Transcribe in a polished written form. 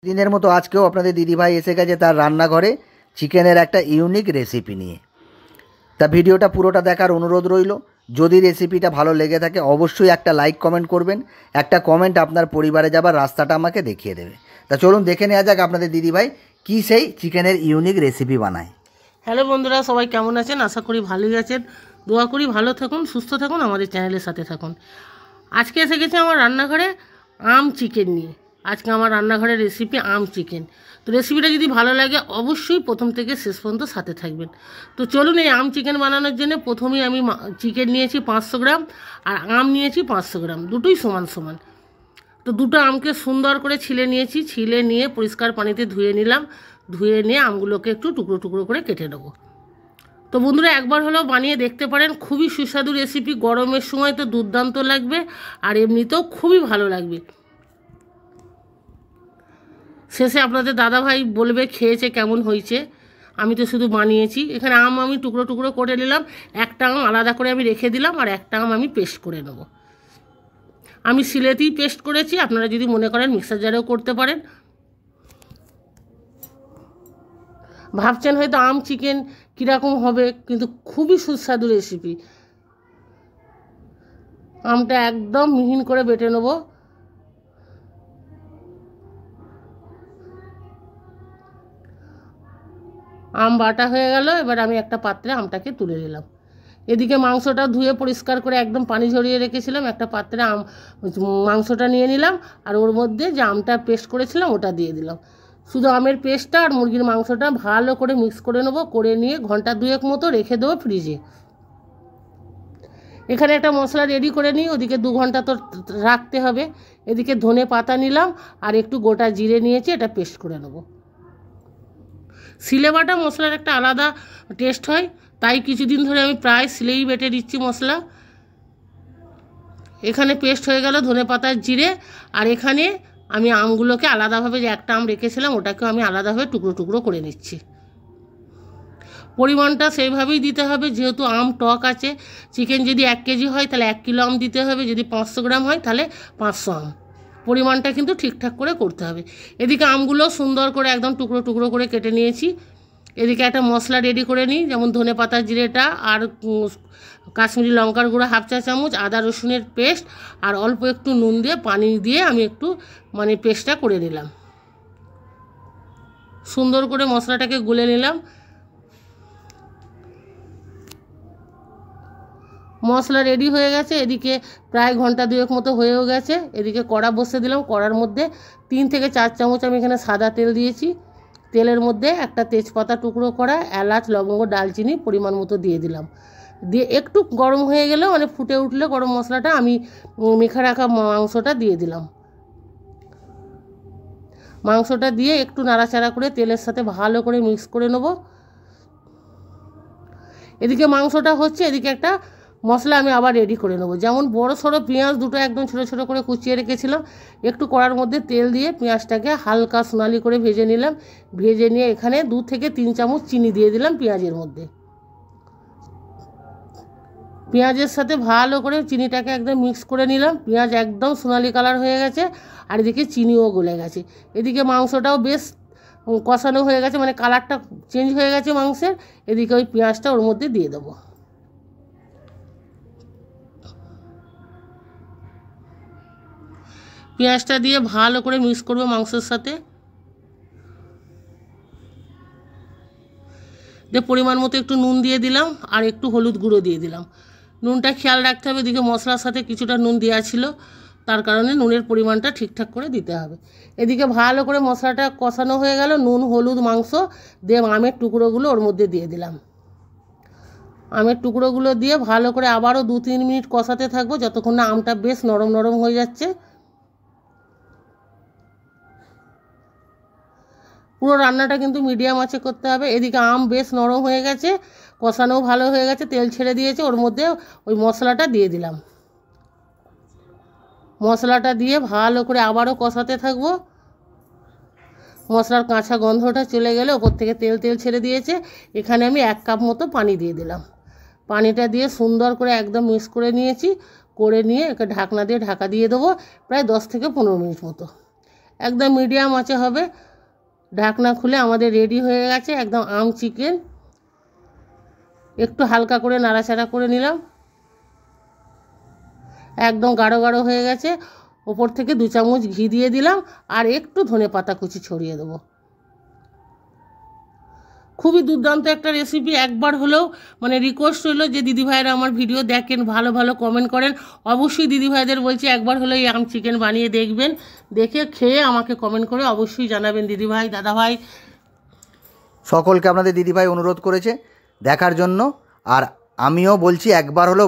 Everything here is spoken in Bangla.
দিনের মতো আজকেও আপনাদের দিদিভাই এসে গেছে তার রান্নাঘরে চিকেনের একটা ইউনিক রেসিপি নিয়ে। তা ভিডিওটা পুরোটা দেখার অনুরোধ রইল। যদি রেসিপিটা ভালো লেগে থাকে অবশ্যই একটা লাইক কমেন্ট করবেন। একটা কমেন্ট আপনার পরিবারে যাবার রাস্তাটা আমাকে দেখিয়ে দেবে। তা চলুন দেখে নেওয়া যাক আপনাদের দিদিভাই কী সেই চিকেনের ইউনিক রেসিপি বানায়। হ্যালো বন্ধুরা, সবাই কেমন আছেন? আশা করি ভালোই আছেন। দোয়া করি ভালো থাকুন, সুস্থ থাকুন, আমাদের চ্যানেলের সাথে থাকুন। আজকে এসে গেছে আমার রান্নাঘরে আম চিকেন নিয়ে। আজকে আমার রান্নাঘরের রেসিপি আম চিকেন। তো রেসিপিটা যদি ভালো লাগে অবশ্যই প্রথম থেকে শেষ পর্যন্ত সাথে থাকবেন। তো চলুন, এই আম চিকেন বানানোর জন্য প্রথমেই আমি চিকেন নিয়েছি 500 গ্রাম আর আম নিয়েছি 500 গ্রাম, দুটোই সমান সমান। তো দুটো আমকে সুন্দর করে ছিলে নিয়েছি, ছিলে নিয়ে পরিষ্কার পানিতে ধুয়ে নিলাম। ধুয়ে নিয়ে আমগুলোকে একটু টুকরো টুকরো করে কেটে নেবো। তো বন্ধুরা, একবার হলেও বানিয়ে দেখতে পারেন, খুবই সুস্বাদু রেসিপি। গরমের সময় তো দুর্দান্ত লাগবে আর এমনিতেও খুবই ভালো লাগবে। শেষে আপনাদের দাদাভাই বলবে খেয়েছে কেমন হয়েছে। আমি তো শুধু বানিয়েছি। এখানে আম আমি টুকরো টুকরো করে নিলাম, একটা আম আলাদা করে আমি রেখে দিলাম আর একটা আম আমি পেস্ট করে নেব। আমি সিলেতেই পেস্ট করেছি, আপনারা যদি মনে করেন মিক্সার জারেও করতে পারেন। ভাবছেন হয়তো আম চিকেন কীরকম হবে, কিন্তু খুবই সুস্বাদু রেসিপি। আমটা একদম মিহিন করে বেটে নেব। আম বাটা হয়ে গেল, এবার আমি একটা পাত্রে আমটাকে তুলে নিলাম। এদিকে মাংসটা ধুয়ে পরিষ্কার করে একদম পানি ঝরিয়ে রেখেছিলাম, একটা পাত্রে মাংসটা নিয়ে নিলাম আর ওর মধ্যে যে আমটা পেস্ট করেছিলাম ওটা দিয়ে দিলাম। শুধু আমের পেস্টটা আর মুরগির মাংসটা ভালো করে মিক্স করে নেবো, করে নিয়ে ঘন্টা দুয়েক মতো রেখে দেবো ফ্রিজে। এখানে একটা মশলা রেডি করে নিই, ওদিকে 2 ঘন্টা তো রাখতে হবে। এদিকে ধনে পাতা নিলাম আর একটু গোটা জিরে নিয়েছি, এটা পেস্ট করে নেবো। সিলে বাটা মশলার একটা আলাদা টেস্ট হয়, তাই কিছুদিন ধরে আমি প্রায় সিলেই বেটে দিচ্ছি মশলা। এখানে পেস্ট হয়ে গেল ধনে পাতার জিরে। আর এখানে আমি আমগুলোকে আলাদাভাবে, যে একটা আম রেখেছিলাম ওটাকেও আমি আলাদাভাবে টুকরো টুকরো করে নিচ্ছি। পরিমাণটা সেইভাবেই দিতে হবে, যেহেতু আম টক আছে। চিকেন যদি 1 কেজি হয় তাহলে 1 কিলো আম দিতে হবে, যদি 500 গ্রাম হয় তাহলে 500 আম। পরিমাণটা কিন্তু ঠিকঠাক করে করতে হবে। এদিকে আমগুলো সুন্দর করে একদম টুকরো টুকরো করে কেটে নিয়েছি। এদিকে একটা মশলা রেডি করে নিই, যেমন ধনে পাতা জিরেটা আর কাশ্মীরি লঙ্কার গুঁড়ো 1/2 চা চামচ, আদা রসুনের পেস্ট আর অল্প একটু নুন দিয়ে পানি দিয়ে আমি একটু পেস্টটা করে নিলাম। সুন্দর করে মশলাটাকে গুলে নিলাম। মশলা রেডি হয়ে গেছে, এদিকে প্রায় ঘন্টা 2 মতো হয়েও গেছে। এদিকে কড়া বসিয়ে দিলাম, কড়ার মধ্যে 3 থেকে 4 চামচ আমি এখানে সাদা তেল দিয়েছি। তেলের মধ্যে একটা তেজপাতা টুকরো করা, এলাচ লবঙ্গ দালচিনি পরিমাণ মতো দিয়ে দিলাম। দিয়ে একটু গরম হয়ে গেলে, ফুটে উঠলে গরম মশলাটা, আমি মেখে রাখা মাংসটা দিয়ে দিলাম। মাংসটা দিয়ে একটু নাড়াচাড়া করে তেলের সাথে ভালো করে মিক্স করে নেব। এদিকে মাংসটা হচ্ছে, এদিকে একটা মশলা আমি আবার রেডি করে নেবো। যেমন বড় সড়ো পেঁয়াজ দুটো একদম ছোটো ছোটো করে কুচিয়ে রেখেছিলাম, একটু কড়ার মধ্যে তেল দিয়ে পেঁয়াজটাকে হালকা সোনালি করে ভেজে নিলাম। ভেজে নিয়ে এখানে 2 থেকে 3 চামচ চিনি দিয়ে দিলাম পেঁয়াজের মধ্যে। পেঁয়াজের সাথে ভালো করে চিনিটাকে একদম মিক্স করে নিলাম। পেঁয়াজ একদম সোনালি কালার হয়ে গেছে আর এদিকে চিনিও গলে গেছে। এদিকে মাংসটাও বেশ কষানো হয়ে গেছে, কালারটা চেঞ্জ হয়ে গেছে মাংসের। এদিকে ওই পেঁয়াজটা ওর মধ্যে দিয়ে দেবো। পেঁয়াজটা দিয়ে ভালো করে মিক্স করবো মাংসের সাথে। পরিমাণ মতো একটু নুন দিয়ে দিলাম আর একটু হলুদ গুঁড়ো দিয়ে দিলাম। নুনটা খেয়াল রাখতে হবে, এদিকে মশলার সাথে কিছুটা নুন দেওয়া ছিল, তার কারণে নুনের পরিমাণটা ঠিকঠাক করে দিতে হবে। এদিকে ভালো করে মশলাটা কষানো হয়ে গেল, নুন হলুদ মাংস দিয়ে আমের টুকরোগুলো ওর মধ্যে দিয়ে দিলাম। আমের টুকরোগুলো দিয়ে ভালো করে আবারও 2-3 মিনিট কষাতে থাকবো, যতক্ষণ না আমটা বেশ নরম নরম হয়ে যাচ্ছে। পুরো রান্নাটা কিন্তু মিডিয়াম আঁচে করতে হবে। এদিকে আম বেশ নরম হয়ে গেছে, কষানোও ভালো হয়ে গেছে, তেল ছেড়ে দিয়েছে। ওর মধ্যে ওই মশলাটা দিয়ে দিলাম। মশলাটা দিয়ে ভালো করে আবারও কষাতে থাকবো। মশলার কাঁচা গন্ধটা চলে গেলে ওপর থেকে তেল ছেড়ে দিয়েছে। এখানে আমি 1 কাপ মতো পানি দিয়ে দিলাম। পানিটা দিয়ে সুন্দর করে একদম মিক্স করে নিয়েছি। করে নিয়ে একে ঢাকনা দিয়ে ঢাকা দিয়ে দেবো প্রায় 10 থেকে 15 মিনিট মতো। একদম মিডিয়াম আঁচে হবে। ঢাকনা খুলে আমাদের রেডি হয়ে গেছে একদম আম চিকেন। একটু হালকা করে নাড়াচাড়া করে নিলাম, একদম গাঢ় গাঢ় হয়ে গেছে। ওপর থেকে 2 চামচ ঘি দিয়ে দিলাম, আর একটু ধনেপাতা কুচি ছড়িয়ে দেবো। খুবই দুর্দান্ত একটা রেসিপি। একবার হলেও রিকোয়েস্ট হলো যে দিদিভাইরা আমার ভিডিও দেখেন, ভালো ভালো কমেন্ট করেন, অবশ্যই দিদিভাইদের বলছি একবার হলেও এই আম চিকেন বানিয়ে দেখবেন, দেখে খেয়ে আমাকে কমেন্ট করে অবশ্যই জানাবেন দিদিভাই দাদাভাই। সকলকে আপনাদের দিদিভাই অনুরোধ করেছে দেখার জন্য, আর আমিও বলছি একবার হলেও